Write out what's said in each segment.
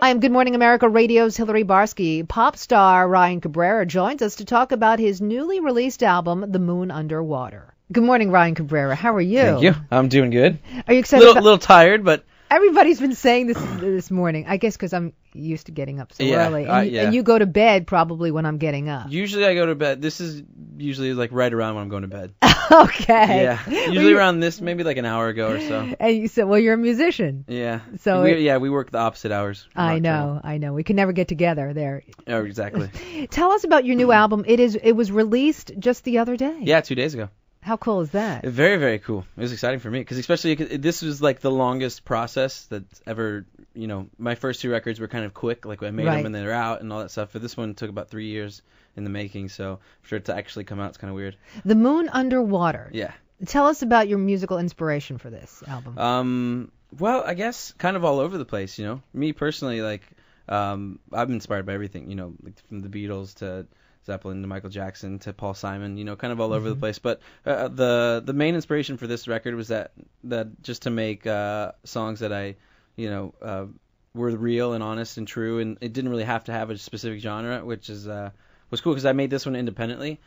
I am Good Morning America Radio's Hillary Barsky. Pop star Ryan Cabrera joins us to talk about his newly released album, The Moon Underwater. Good morning, Ryan Cabrera. How are you? Thank you. I'm doing good. Are you excited? A little tired, but... Everybody's been saying this morning. I guess because I'm used to getting up so early. And you go to bed probably when I'm getting up. Usually I go to bed. This is usually like right around when I'm going to bed. Okay. Yeah. Usually around this, maybe like an hour ago or so. And you said, well, you're a musician. Yeah. So we work the opposite hours. I know. We can never get together there. Oh, exactly. Tell us about your new album. It was released just the other day. Yeah, 2 days ago. How cool is that? Very, very cool. It was exciting for me because especially this was like the longest process that's ever, my first two records were kind of quick. Like I made them and they're out and all that stuff. But this one took about 3 years in the making. So for it to actually come out, it's kind of weird. The Moon Underwater. Yeah. Tell us about your musical inspiration for this album. Well, I guess kind of all over the place, Me personally, like, I'm inspired by everything, like from the Beatles to Zeppelin to Michael Jackson to Paul Simon, kind of all over the place. But the main inspiration for this record was that just to make songs that I, were real and honest and true, and it didn't really have to have a specific genre, which is was cool because I made this one independently.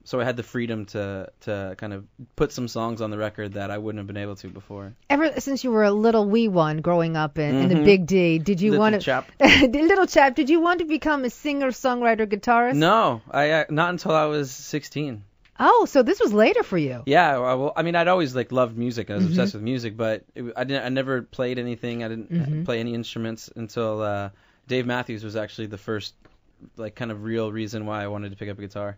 So I had the freedom to kind of put some songs on the record that I wouldn't have been able to before. Ever since you were a little wee one growing up in the Big D, did you want to... Chap. Little chap, did you want to become a singer, songwriter, guitarist? No, not until I was 16. Oh, so this was later for you. Yeah, well, I mean, I'd always loved music. I was obsessed with music, but I never played anything. I didn't play any instruments until Dave Matthews was actually the first kind of real reason why I wanted to pick up a guitar.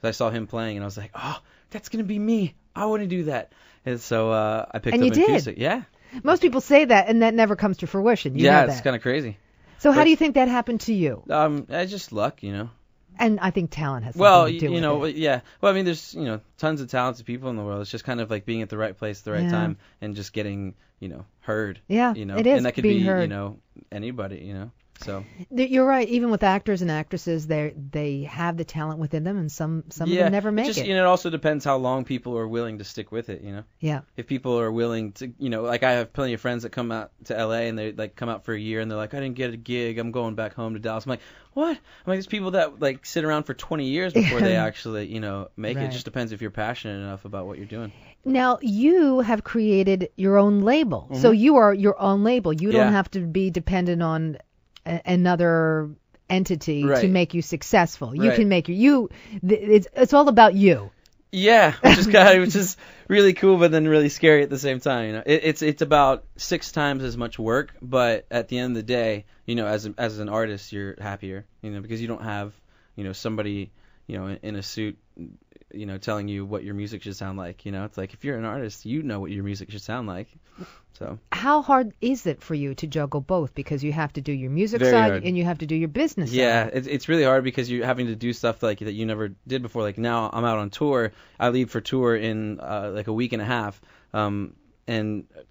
So I saw him playing and I was like, oh, that's gonna be me. I want to do that. And so I picked up acoustic. Yeah. Most people say that, and that never comes to fruition. You know that. It's kind of crazy. So how do you think that happened to you? I just luck, And I think talent has something to do with it. Yeah. Well, I mean, there's tons of talented people in the world. It's just kind of like being at the right place at the right time and just getting heard. Yeah. It is. And that could be heard. Anybody. So you're right. Even with actors and actresses, they have the talent within them, and some of them never make it. It also depends how long people are willing to stick with it. Yeah. If people are willing to, like I have plenty of friends that come out to LA and they come out for a year and they're like, I didn't get a gig. I'm going back home to Dallas. I'm like, what? I'm like, there's people that sit around for 20 years before they actually, make it. It just depends if you're passionate enough about what you're doing. Now, you have created your own label. So you are your own label. You don't have to be dependent on another entity to make you successful. You can make it's all about you. Yeah, which is really cool, but then really scary at the same time. It's about 6 times as much work, but at the end of the day, as an artist, you're happier, because you don't have, somebody, in a suit, telling you what your music should sound like. It's like if you're an artist, you know what your music should sound like. So how hard is it for you to juggle both? Because you have to do your music Very side hard. And you have to do your business side. Yeah, it's really hard because you're having to do stuff that you never did before. Like now I'm out on tour. I leave for tour in a week and a half. And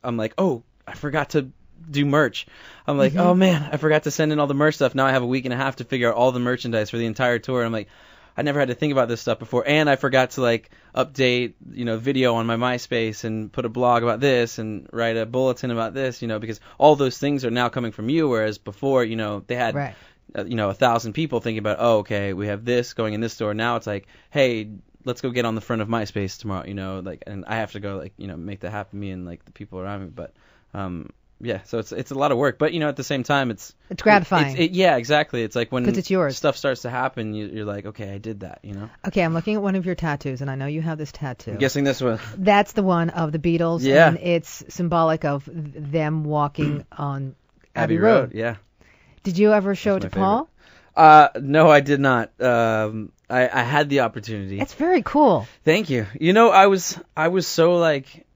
I'm like, oh, I forgot to do merch. I'm like, oh man, I forgot to send in all the merch stuff. Now I have a week and a half to figure out all the merchandise for the entire tour. I'm like, I never had to think about this stuff before, and I forgot to update, video on my MySpace and put a blog about this and write a bulletin about this, because all those things are now coming from you, whereas before, they had, 1,000 people thinking about, oh, okay, we have this going in this store. Now it's like, hey, let's go get on the front of MySpace tomorrow, and I have to go, make that happen, me and the people around me, but, yeah, so it's a lot of work, but at the same time it's gratifying. Yeah, exactly. It's like when it's yours. Stuff starts to happen, you're like, okay, I did that. Okay, I'm looking at one of your tattoos, and I know you have this tattoo. I'm guessing this one. That's the one of the Beatles, and it's symbolic of them walking on Abbey Road. Yeah. Did you ever show it to Paul? No, I did not. I had the opportunity. It's very cool. Thank you. I was so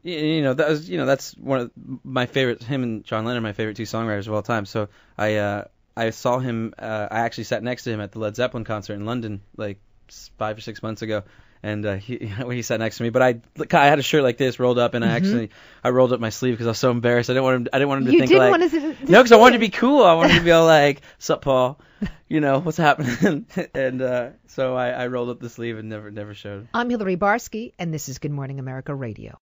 that's one of my favorite. Him and John Lennon are my favorite 2 songwriters of all time. So I saw him. I actually sat next to him at the Led Zeppelin concert in London 5 or 6 months ago, and he sat next to me. But I had a shirt like this rolled up, and I rolled up my sleeve because I was so embarrassed. I didn't want him to think no, because I wanted to be cool. I wanted to be all like, "Sup, Paul? What's happening?" And so I rolled up the sleeve and never showed. I'm Hillary Barsky, and this is Good Morning America Radio.